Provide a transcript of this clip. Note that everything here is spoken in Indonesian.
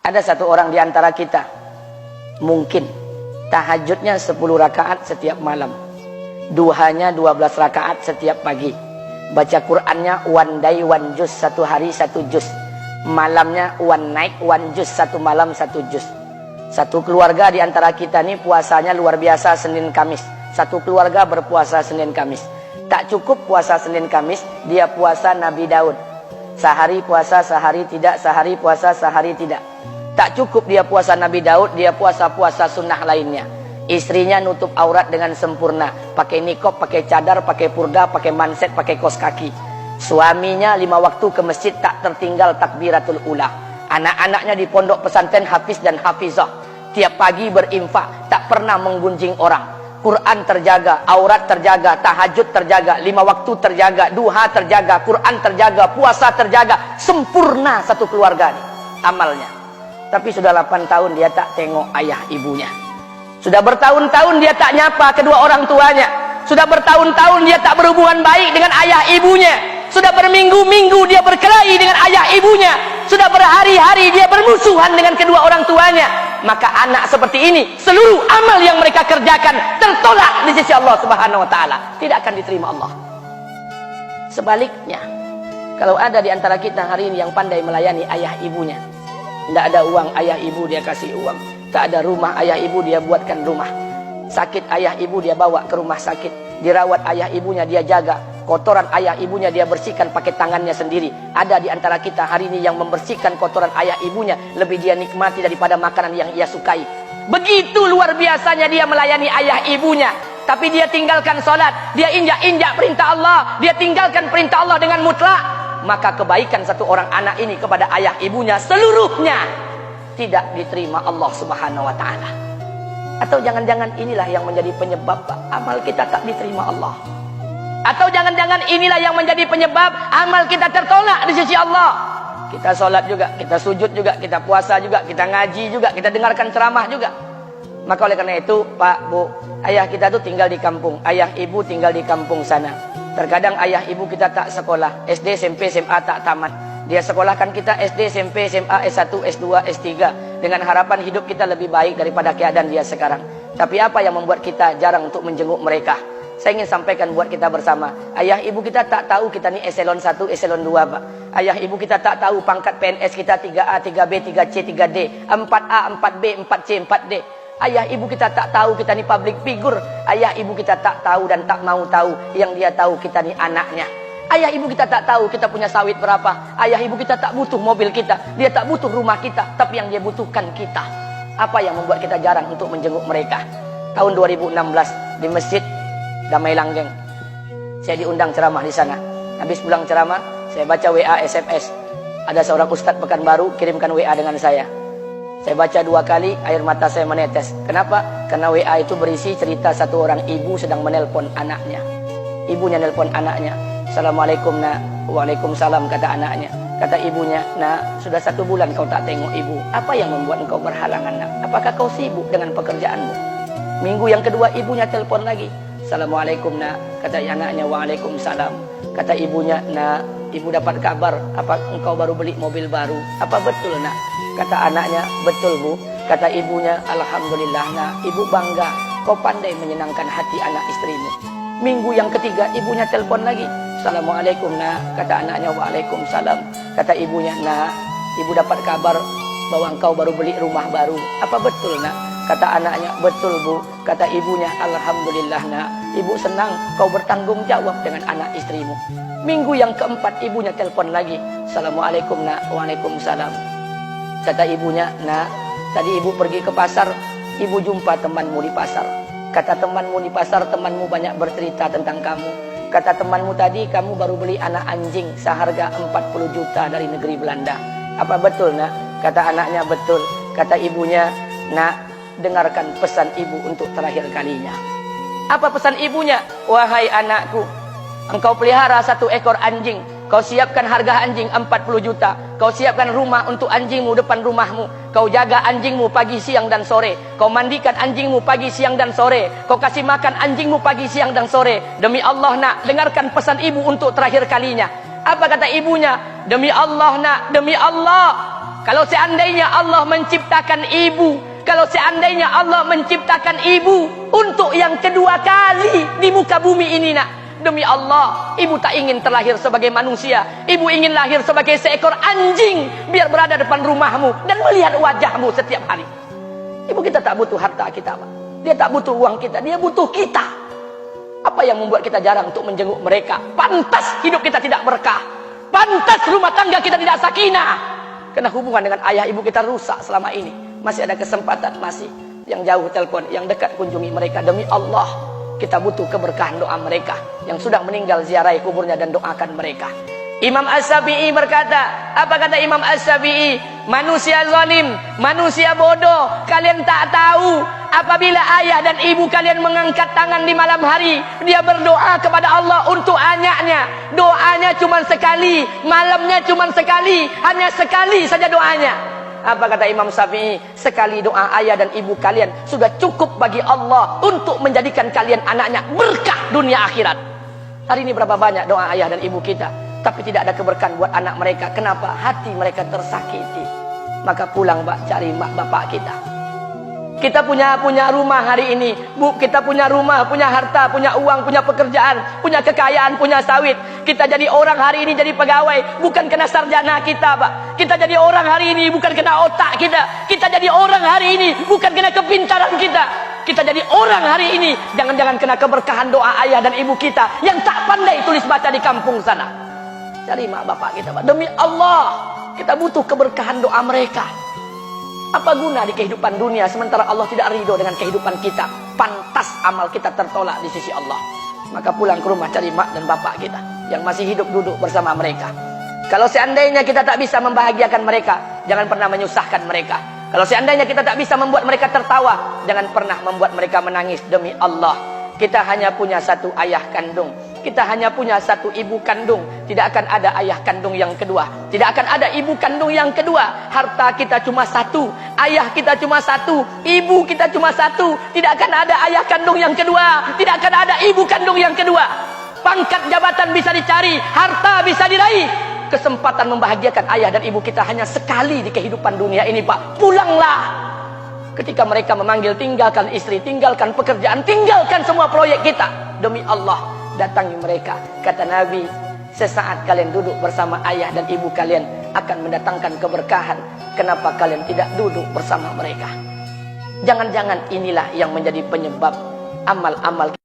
Ada satu orang di antara kita mungkin tahajudnya 10 rakaat setiap malam, duhanya 12 rakaat setiap pagi, baca Qur'annya one day one juz, satu hari satu juz, malamnya one night one juz, satu malam satu juz. Satu keluarga di antara kita nih puasanya luar biasa Senin Kamis. Satu keluarga berpuasa Senin Kamis. Tak cukup puasa Senin Kamis, dia puasa Nabi Daud. Sehari puasa, sehari tidak, sehari puasa, sehari tidak. Tak cukup dia puasa Nabi Daud, dia puasa-puasa sunnah lainnya. Istrinya nutup aurat dengan sempurna, pakai nikob, pakai cadar, pakai purda, pakai manset, pakai kos kaki. Suaminya 5 waktu ke masjid tak tertinggal takbiratul ula. Anak-anaknya di pondok pesantren hafiz dan hafizah. Tiap pagi berinfak, tak pernah menggunjing orang. Quran terjaga, aurat terjaga, tahajud terjaga, 5 waktu terjaga, duha terjaga, Quran terjaga, puasa terjaga. Sempurna satu keluarga nih amalnya. Tapi sudah 8 tahun dia tak tengok ayah ibunya. Sudah bertahun-tahun dia tak nyapa kedua orang tuanya. Sudah bertahun-tahun dia tak berhubungan baik dengan ayah ibunya. Sudah berminggu-minggu dia berkelahi dengan ayah ibunya. Sudah berhari-hari dia bermusuhan dengan kedua orang tuanya. Maka anak seperti ini, seluruh amal yang mereka kerjakan tertolak di sisi Allah Subhanahu wa taala, tidak akan diterima Allah. Sebaliknya, kalau ada di antara kita hari ini yang pandai melayani ayah ibunya, tidak ada uang ayah ibu dia kasih uang, tak ada rumah ayah ibu dia buatkan rumah, sakit ayah ibu dia bawa ke rumah sakit, dirawat ayah ibunya dia jaga, kotoran ayah ibunya dia bersihkan pakai tangannya sendiri. Ada di antara kita hari ini yang membersihkan kotoran ayah ibunya lebih dia nikmati daripada makanan yang ia sukai. Begitu luar biasanya dia melayani ayah ibunya. Tapi dia tinggalkan sholat, dia injak-injak perintah Allah, dia tinggalkan perintah Allah dengan mutlak. Maka kebaikan satu orang anak ini kepada ayah ibunya seluruhnya tidak diterima Allah Subhanahu wa taala. Atau jangan-jangan inilah yang menjadi penyebab amal kita tak diterima Allah. Atau jangan-jangan inilah yang menjadi penyebab amal kita tertolak di sisi Allah. Kita sholat juga, kita sujud juga, kita puasa juga, kita ngaji juga, kita dengarkan ceramah juga. Maka oleh karena itu, Pak, Bu, ayah kita tuh tinggal di kampung, ayah ibu tinggal di kampung sana. Terkadang ayah ibu kita tak sekolah, SD, SMP, SMA tak tamat. Dia sekolahkan kita SD, SMP, SMA, S1, S2, S3 dengan harapan hidup kita lebih baik daripada keadaan dia sekarang. Tapi apa yang membuat kita jarang untuk menjenguk mereka? Saya ingin sampaikan buat kita bersama. Ayah ibu kita tak tahu kita ni eselon 1, eselon 2, Pak. Ayah ibu kita tak tahu pangkat PNS kita 3A, 3B, 3C, 3D, 4A, 4B, 4C, 4D. Ayah ibu kita tak tahu kita ni public figure. Ayah ibu kita tak tahu dan tak mau tahu. Yang dia tahu kita ni anaknya. Ayah ibu kita tak tahu kita punya sawit berapa. Ayah ibu kita tak butuh mobil kita. Dia tak butuh rumah kita. Tapi yang dia butuhkan kita. Apa yang membuat kita jarang untuk menjenguk mereka? Tahun 2016 di Masjid Damai Langgeng, saya diundang ceramah di sana. Habis pulang ceramah, saya baca WA SMS. Ada seorang ustadz Pekanbaru kirimkan WA dengan saya. Saya baca 2 kali, air mata saya menetes. Kenapa? Karena WA itu berisi cerita satu orang ibu sedang menelpon anaknya. Ibunya nelpon anaknya. Assalamualaikum nak. Waalaikumsalam, kata anaknya. Kata ibunya, nak, sudah 1 bulan kau tak tengok ibu. Apa yang membuat engkau berhalangan, nak? Apakah kau sibuk dengan pekerjaanmu? Minggu yang kedua ibunya telepon lagi. Assalamualaikum nak. Kata anaknya, waalaikumsalam. Kata ibunya, nak, ibu dapat kabar apa engkau baru beli mobil baru. Apa betul nak? Kata anaknya, betul bu. Kata ibunya, alhamdulillah nak, ibu bangga. Kau pandai menyenangkan hati anak istrimu. Minggu yang ketiga ibunya telepon lagi. Assalamualaikum nak. Kata anaknya, waalaikumsalam. Kata ibunya, nak, ibu dapat kabar bahwa engkau baru beli rumah baru. Apa betul nak? Kata anaknya, betul bu. Kata ibunya, alhamdulillah nak, ibu senang kau bertanggung jawab dengan anak istrimu. Minggu yang keempat ibunya telepon lagi. Assalamualaikum nak. Waalaikumsalam. Kata ibunya, nak, tadi ibu pergi ke pasar, ibu jumpa temanmu di pasar. Kata temanmu di pasar, temanmu banyak bercerita tentang kamu. Kata temanmu tadi, kamu baru beli anak anjing seharga 40 juta dari negeri Belanda. Apa betul nak? Kata anaknya, betul. Kata ibunya, nak, dengarkan pesan ibu untuk terakhir kalinya. Apa pesan ibunya? Wahai anakku, engkau pelihara 1 ekor anjing. Kau siapkan harga anjing 40 juta. Kau siapkan rumah untuk anjingmu depan rumahmu. Kau jaga anjingmu pagi, siang, dan sore. Kau mandikan anjingmu pagi, siang, dan sore. Kau kasih makan anjingmu pagi, siang, dan sore. Demi Allah nak, dengarkan pesan ibu untuk terakhir kalinya. Apa kata ibunya? Demi Allah nak, demi Allah. Kalau seandainya Allah menciptakan ibu, kalau seandainya Allah menciptakan ibu untuk yang kedua kali di muka bumi ini nak, demi Allah, ibu tak ingin terlahir sebagai manusia. Ibu ingin lahir sebagai seekor anjing, biar berada depan rumahmu dan melihat wajahmu setiap hari. Ibu kita tak butuh harta kita, Pak. Dia tak butuh uang kita, dia butuh kita. Apa yang membuat kita jarang untuk menjenguk mereka? Pantas hidup kita tidak berkah. Pantas rumah tangga kita tidak sakinah. Karena hubungan dengan ayah ibu kita rusak selama ini. Masih ada kesempatan, masih. Yang jauh telepon, yang dekat kunjungi mereka. Demi Allah, kita butuh keberkahan doa mereka. Yang sudah meninggal, ziarahi kuburnya dan doakan mereka. Imam As-Syafi'i berkata, apa kata Imam As-Syafi'i? Manusia zalim, manusia bodoh, kalian tak tahu apabila ayah dan ibu kalian mengangkat tangan di malam hari, dia berdoa kepada Allah untuk anaknya. Doanya cuma sekali, malamnya cuma sekali, hanya sekali saja doanya. Apa kata Imam Syafi'i? Sekali doa ayah dan ibu kalian sudah cukup bagi Allah untuk menjadikan kalian anaknya berkah dunia akhirat. Hari ini berapa banyak doa ayah dan ibu kita, tapi tidak ada keberkahan buat anak mereka. Kenapa? Hati mereka tersakiti. Maka pulang, Pak, cari mak bapak kita. Kita punya rumah hari ini, Bu, kita punya rumah, punya harta, punya uang, punya pekerjaan, punya kekayaan, punya sawit. Kita jadi orang hari ini jadi pegawai, bukan kena sarjana kita, Pak. Kita jadi orang hari ini bukan kena otak kita. Kita jadi orang hari ini bukan kena kepintaran kita. Kita jadi orang hari ini jangan-jangan kena keberkahan doa ayah dan ibu kita yang tak pandai tulis baca di kampung sana. Cari mak bapak kita, Pak. Demi Allah, kita butuh keberkahan doa mereka. Apa guna di kehidupan dunia sementara Allah tidak ridho dengan kehidupan kita? Pantas amal kita tertolak di sisi Allah. Maka pulang ke rumah cari mak dan bapak kita yang masih hidup, duduk bersama mereka. Kalau seandainya kita tak bisa membahagiakan mereka, jangan pernah menyusahkan mereka. Kalau seandainya kita tak bisa membuat mereka tertawa, jangan pernah membuat mereka menangis. Demi Allah, kita hanya punya satu ayah kandung, kita hanya punya satu ibu kandung. Tidak akan ada ayah kandung yang kedua, tidak akan ada ibu kandung yang kedua. Harta kita cuma satu, ayah kita cuma satu, ibu kita cuma satu. Tidak akan ada ayah kandung yang kedua, tidak akan ada ibu kandung yang kedua. Pangkat jabatan bisa dicari, harta bisa diraih. Kesempatan membahagiakan ayah dan ibu kita hanya sekali di kehidupan dunia ini, Pak. Pulanglah. Ketika mereka memanggil, tinggalkan istri, tinggalkan pekerjaan, tinggalkan semua proyek kita. Demi Allah, datangi mereka. Kata Nabi, sesaat kalian duduk bersama ayah dan ibu kalian akan mendatangkan keberkahan. Kenapa kalian tidak duduk bersama mereka? Jangan-jangan inilah yang menjadi penyebab amal-amal